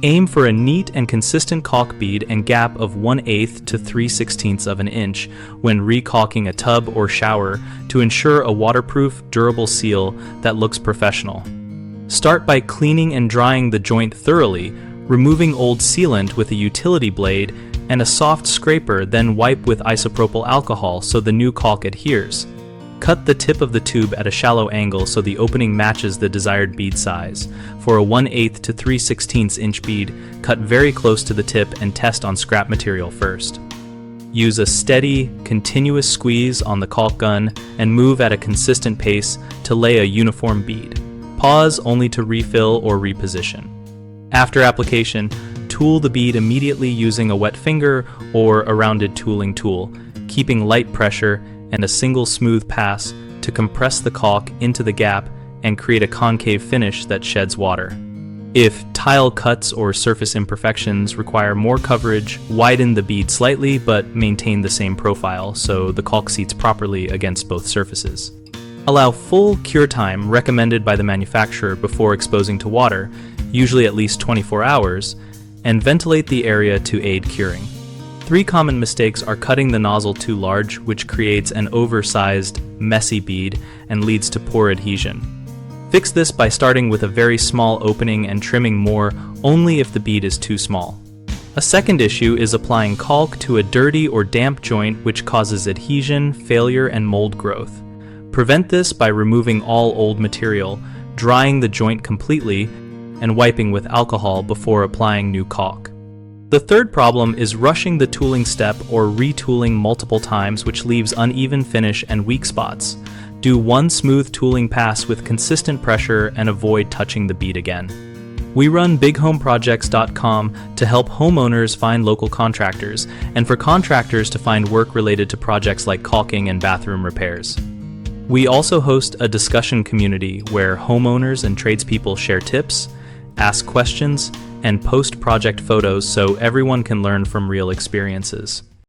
Aim for a neat and consistent caulk bead and gap of 1/8 to 3/16 of an inch when re-caulking a tub or shower to ensure a waterproof, durable seal that looks professional. Start by cleaning and drying the joint thoroughly, removing old sealant with a utility blade and a soft scraper, then wipe with isopropyl alcohol so the new caulk adheres. Cut the tip of the tube at a shallow angle so the opening matches the desired bead size. For a 1/8 to 3/16 inch bead, cut very close to the tip and test on scrap material first. Use a steady, continuous squeeze on the caulk gun and move at a consistent pace to lay a uniform bead. Pause only to refill or reposition. After application, tool the bead immediately using a wet finger or a rounded tooling tool, keeping light pressure and a single smooth pass to compress the caulk into the gap and create a concave finish that sheds water. If tile cuts or surface imperfections require more coverage, widen the bead slightly but maintain the same profile so the caulk seats properly against both surfaces. Allow full cure time recommended by the manufacturer before exposing to water, usually at least 24 hours, and ventilate the area to aid curing. 3 common mistakes are cutting the nozzle too large, which creates an oversized, messy bead and leads to poor adhesion. Fix this by starting with a very small opening and trimming more only if the bead is too small. A second issue is applying caulk to a dirty or damp joint, which causes adhesion, failure, and mold growth. Prevent this by removing all old material, drying the joint completely, and wiping with alcohol before applying new caulk. The third problem is rushing the tooling step or retooling multiple times, which leaves uneven finish and weak spots. Do one smooth tooling pass with consistent pressure and avoid touching the bead again. We run bighomeprojects.com to help homeowners find local contractors and for contractors to find work related to projects like caulking and bathroom repairs. We also host a discussion community where homeowners and tradespeople share tips, ask questions, and post project photos so everyone can learn from real experiences.